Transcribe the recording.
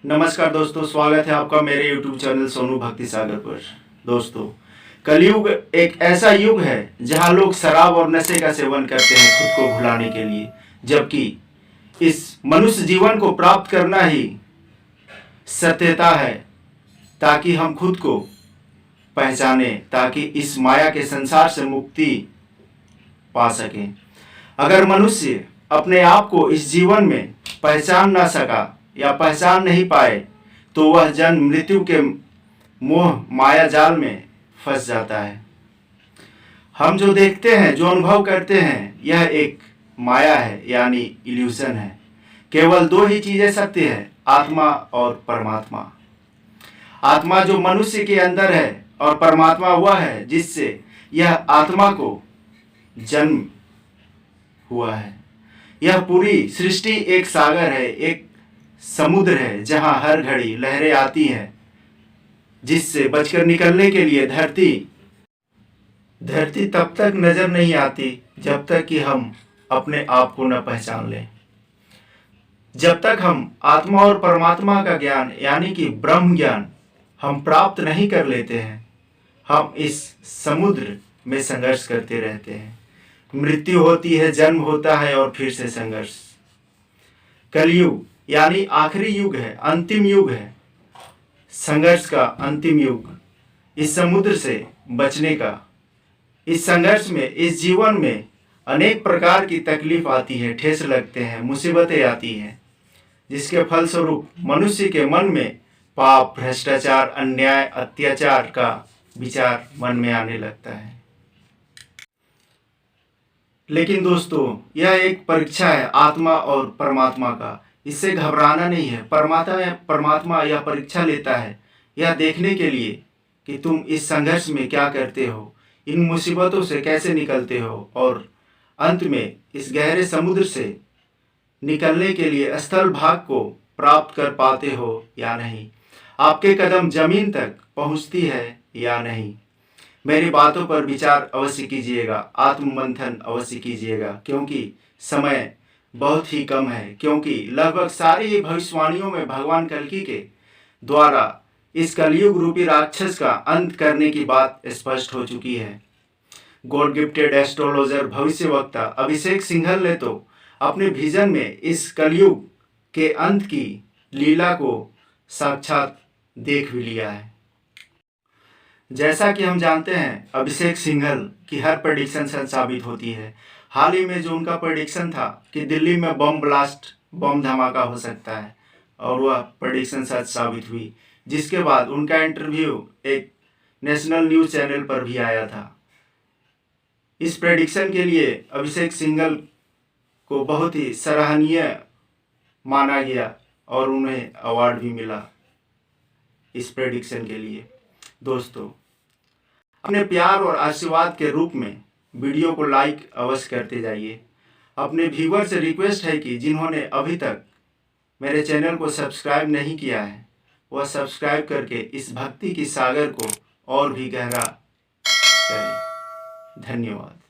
नमस्कार दोस्तों, स्वागत है आपका मेरे YouTube चैनल सोनू भक्ति सागर पर। दोस्तों, कलयुग एक ऐसा युग है जहां लोग शराब और नशे का सेवन करते हैं खुद को भुलाने के लिए, जबकि इस मनुष्य जीवन को प्राप्त करना ही सत्यता है ताकि हम खुद को पहचाने, ताकि इस माया के संसार से मुक्ति पा सकें। अगर मनुष्य अपने आप को इस जीवन में पहचान ना सका या पहचान नहीं पाए तो वह जन्म मृत्यु के मोह माया जाल में फंस जाता है। हम जो देखते हैं, जो अनुभव करते हैं, यह एक माया है, यानी इल्यूशन है। केवल दो ही चीजें सत्य है, आत्मा और परमात्मा। आत्मा जो मनुष्य के अंदर है और परमात्मा वह है जिससे यह आत्मा को जन्म हुआ है। यह पूरी सृष्टि एक सागर है, एक समुद्र है जहां हर घड़ी लहरें आती हैं, जिससे बचकर निकलने के लिए धरती तब तक नजर नहीं आती जब तक कि हम अपने आप को न पहचान लें। जब तक हम आत्मा और परमात्मा का ज्ञान यानी कि ब्रह्म ज्ञान हम प्राप्त नहीं कर लेते हैं, हम इस समुद्र में संघर्ष करते रहते हैं। मृत्यु होती है, जन्म होता है और फिर से संघर्ष। कलयुग यानी आखिरी युग है, अंतिम युग है, संघर्ष का अंतिम युग। इस समुद्र से बचने का, इस संघर्ष में, इस जीवन में अनेक प्रकार की तकलीफ आती है, ठेस लगते हैं, मुसीबतें आती हैं, जिसके फलस्वरूप मनुष्य के मन में पाप, भ्रष्टाचार, अन्याय, अत्याचार का विचार मन में आने लगता है। लेकिन दोस्तों, यह एक परीक्षा है आत्मा और परमात्मा का। इससे घबराना नहीं है। परमात्मा यह परीक्षा लेता है, यह देखने के लिए कि तुम इस संघर्ष में क्या करते हो, इन मुसीबतों से कैसे निकलते हो और अंत में इस गहरे समुद्र से निकलने के लिए स्थल भाग को प्राप्त कर पाते हो या नहीं, आपके कदम जमीन तक पहुंचती है या नहीं। मेरी बातों पर विचार अवश्य कीजिएगा, आत्ममंथन अवश्य कीजिएगा, क्योंकि समय बहुत ही कम है। क्योंकि लगभग सारी ही भविष्यवाणियों में भगवान कल्कि के द्वारा इस कलयुग रूपी राक्षस का अंत करने की बात स्पष्ट हो चुकी है। गॉड गिफ्टेड एस्ट्रोलॉजर भविष्यवक्ता अभिषेक सिंघल ने तो अपने विजन में इस कलयुग के अंत की लीला को साक्षात देख भी लिया है। जैसा कि हम जानते हैं, अभिषेक सिंघल की हर प्रेडिक्शन सच साबित होती है। हाल ही में जो उनका प्रेडिक्शन था कि दिल्ली में बम धमाका हो सकता है, और वह प्रेडिक्शन सच साबित हुई, जिसके बाद उनका इंटरव्यू एक नेशनल न्यूज़ चैनल पर भी आया था। इस प्रेडिक्शन के लिए अभिषेक सिंघल को बहुत ही सराहनीय माना गया और उन्हें अवार्ड भी मिला इस प्रेडिक्शन के लिए। दोस्तों, अपने प्यार और आशीर्वाद के रूप में वीडियो को लाइक अवश्य करते जाइए। अपने व्यूअर से रिक्वेस्ट है कि जिन्होंने अभी तक मेरे चैनल को सब्सक्राइब नहीं किया है, वह सब्सक्राइब करके इस भक्ति की सागर को और भी गहरा करें। धन्यवाद।